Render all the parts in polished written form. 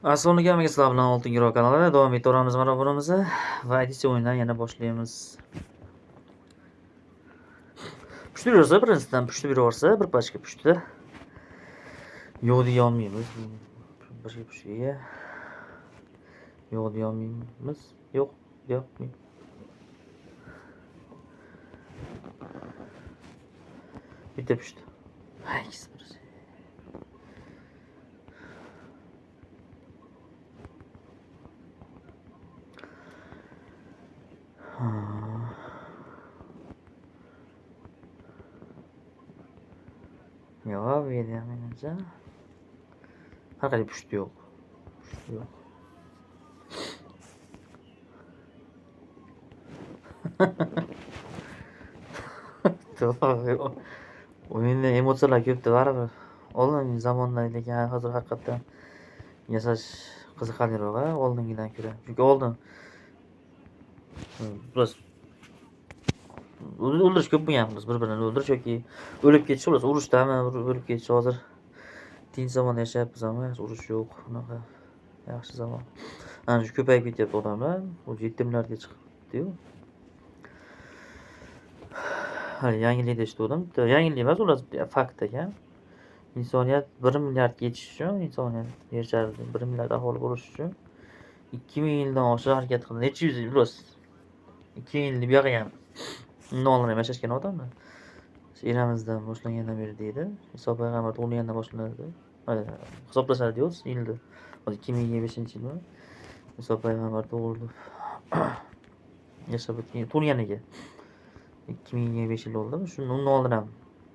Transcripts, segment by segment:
Assalomu alaykum, sizlar bilan Oltin Giro kanalida davom ettiramiz marafonimizni va edisiya o'yindan yana boshlaymiz. Pushti bersa, birinchidan pushti beraversa, bir pachka pushti. Yo'q deya olmaymiz. Bir pushtiga yo'q deya olmaymiz. Yo'q, yo'q. Bitta pushti. Haykis bir. Yo'q, berdi menimcha. Har qanday pushti yo'q. Pushti yo'q. To'g'ri. O'yinda emotsiyalar ko'pda baribir. Oldingi zamondagi hozir haqiqatdan yasash qiziqarliroq oldingidan ko'ra. Chunki oldin biroz o'ldirish ko'p bo'lgan, bir-birini o'ldirish yoki o'lib ketish, xullas urushdami, o'lib ketish. Hozir tinch zamonda yashayapmiz, urush yo'q, unaqa yaxshi zamon. Ana shu ko'payib ketyapti odamlar, o'zi yetimlarga chiqibdi-yu. Hali yangilikda eshitdim. Yangilik emas, ular fakt ekan. Insoniyat 1 milliardga yetish uchun, insoniyat yer sharida 1 milliard aholi bo'lish uchun 2000 yildan oshiq harakat qildi. Necha yuz yil biroz. 2000 yil buyog'i ham nolimay yashashgan odamlar. Eramizdan boshlangandan beri deydi. Iso payg'ambar tug'ilgandan boshlanadi. Hisoblashadi-yu yilni. Hozir 2025-yilmi? Iso payg'ambar tug'ildi. Yashab o'tgan, tug'ilganiga 2025 yil bo'ldi. Shundan oldin ham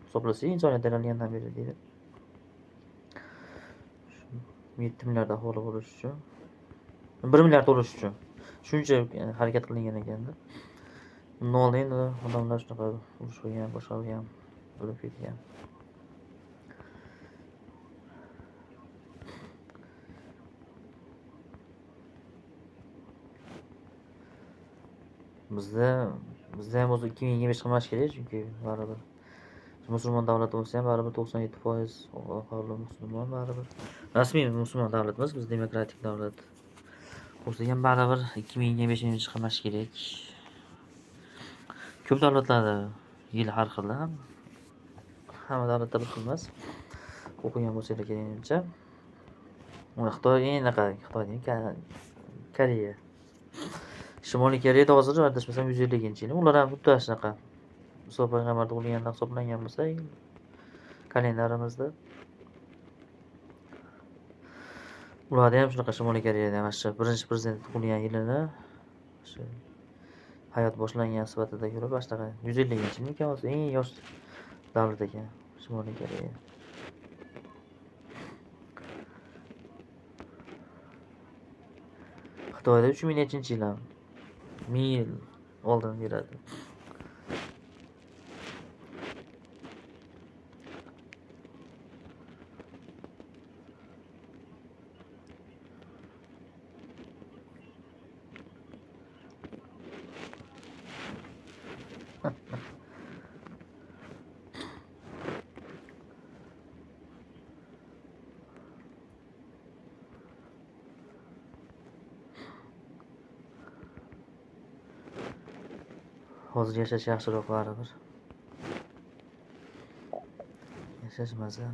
hisoblasa insoniyat yaralgandan beri deydi. 7 milliard aholi bo'lish uchun 1 milliard bo'lish uchun shuncha harakat qilingan ekanda. Undan oldin odamlar shunaqa urush qilgan, boshqa qilgan, o'lib ketgan. Bizda ham o'zi 2025 qilmash kerak, chunki baribir musulmon davlati bo'lsa ham baribir 97% aholi musulmon baribir. Rasmiy musulmon davlatimiz, biz demokratik davlat. Bo'lsa ham baribir 2025-yil qilmash kerak. Ko'p davlatlarda yil har xil. Hamma davlatda bir xil emas. O'qigan bo'lsanglar kerakmencha. Xitoy enaqa, Xitoyning Koreya. Shimoliy Koreyada hozir adashmasam 150-yil. Ular ham xuddi shunaqa. Iso payg'ambar tug'ilgandan hisoblangan bo'lsa, kalendarimizda. Ularda ham shunaqa Shimoliy Koreyada ham birinchi prezident tug'ilgan yilini shu hayot boshlangan sifatida ko'rib, shunaqa 150-yilmi ekan, hozir eng yosh davlat ekan Shimoliy Koreya. Xitoyda 3000-yil ham 1000 yil oldin beradi. Hozir yashash yaxshiroq baribir. Yashash maza.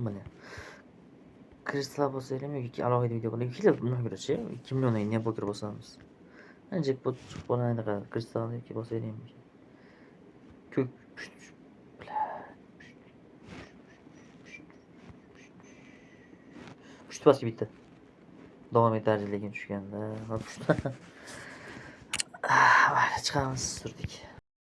Mana kristal bo'lsa-ham yoki alohida video qilib kelib nima ko'rachi? 2 milliondan ne poker bosamiz. Jackpot chiqqan anaqa kristal yoki bo'lsa-ham. Ko'k pushti pastga bitta. Davom etar lekin tushganda. Mayli chiqamiz turdik.